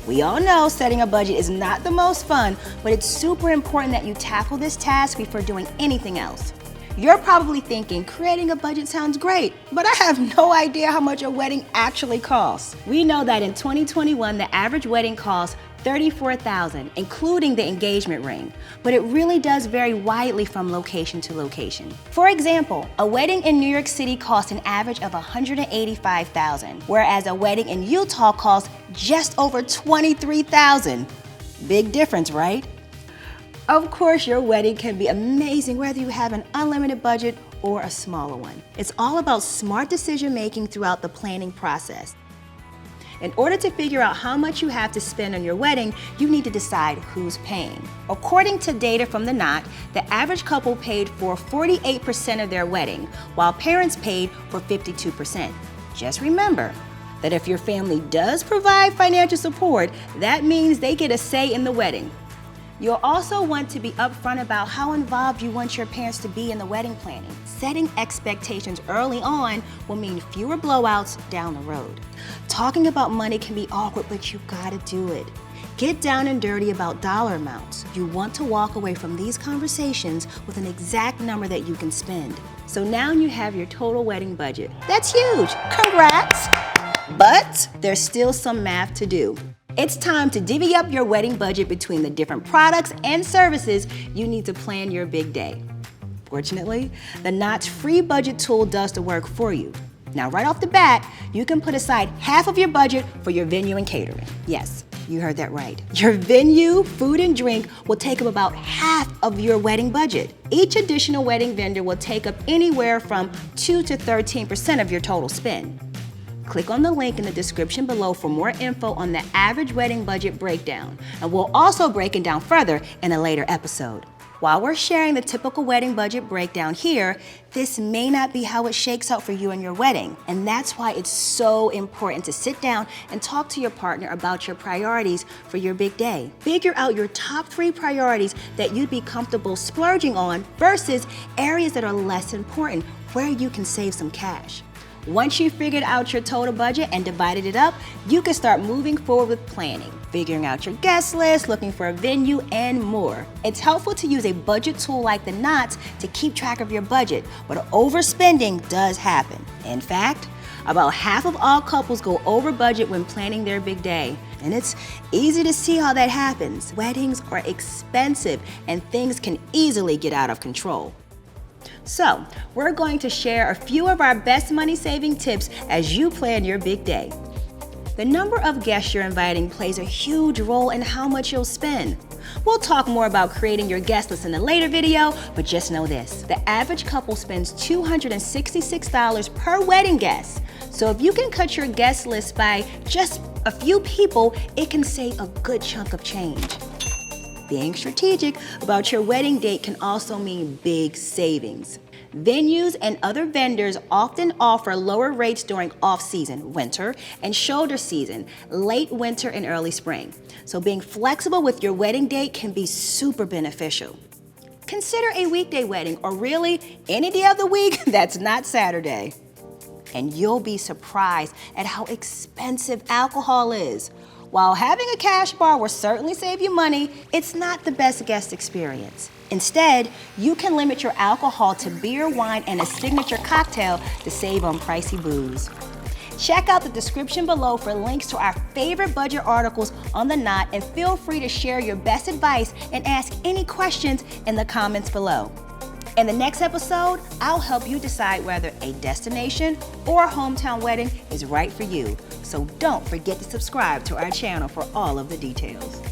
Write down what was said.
We all know setting a budget is not the most fun, but it's super important that you tackle this task before doing anything else. You're probably thinking, creating a budget sounds great, but I have no idea how much a wedding actually costs. We know that in 2021, the average wedding costs $34,000, including the engagement ring, but it really does vary widely from location to location. For example, a wedding in New York City costs an average of $185,000, whereas a wedding in Utah costs just over $23,000. Big difference, right? Of course, your wedding can be amazing whether you have an unlimited budget or a smaller one. It's all about smart decision making throughout the planning process. In order to figure out how much you have to spend on your wedding, you need to decide who's paying. According to data from the Knot, the average couple paid for 48% of their wedding, while parents paid for 52%. Just remember that if your family does provide financial support, that means they get a say in the wedding. You'll also want to be upfront about how involved you want your parents to be in the wedding planning. Setting expectations early on will mean fewer blowouts down the road. Talking about money can be awkward, but you gotta do it. Get down and dirty about dollar amounts. You want to walk away from these conversations with an exact number that you can spend. So now you have your total wedding budget. That's huge, congrats! But there's still some math to do. It's time to divvy up your wedding budget between the different products and services you need to plan your big day. Fortunately, the Knot's free budget tool does the work for you. Now, right off the bat, you can put aside half of your budget for your venue and catering. Yes, you heard that right. Your venue, food, and drink will take up about half of your wedding budget. Each additional wedding vendor will take up anywhere from 2 to 13% of your total spend. Click on the link in the description below for more info on the average wedding budget breakdown, and we'll also break it down further in a later episode. While we're sharing the typical wedding budget breakdown here, this may not be how it shakes out for you and your wedding, and that's why it's so important to sit down and talk to your partner about your priorities for your big day. Figure out your top 3 priorities that you'd be comfortable splurging on versus areas that are less important, where you can save some cash. Once you've figured out your total budget and divided it up, you can start moving forward with planning, figuring out your guest list, looking for a venue, and more. It's helpful to use a budget tool like the Knot to keep track of your budget, but overspending does happen. In fact, about half of all couples go over budget when planning their big day. And it's easy to see how that happens. Weddings are expensive and things can easily get out of control. So, we're going to share a few of our best money-saving tips as you plan your big day. The number of guests you're inviting plays a huge role in how much you'll spend. We'll talk more about creating your guest list in a later video, but just know this. The average couple spends $266 per wedding guest. So if you can cut your guest list by just a few people, it can save a good chunk of change. Being strategic about your wedding date can also mean big savings. Venues and other vendors often offer lower rates during off-season, winter, and shoulder season, late winter and early spring. So being flexible with your wedding date can be super beneficial. Consider a weekday wedding, or really any day of the week that's not Saturday. And you'll be surprised at how expensive alcohol is. While having a cash bar will certainly save you money, it's not the best guest experience. Instead, you can limit your alcohol to beer, wine, and a signature cocktail to save on pricey booze. Check out the description below for links to our favorite budget articles on the Knot, and feel free to share your best advice and ask any questions in the comments below. In the next episode, I'll help you decide whether a destination or a hometown wedding is right for you. So don't forget to subscribe to our channel for all of the details.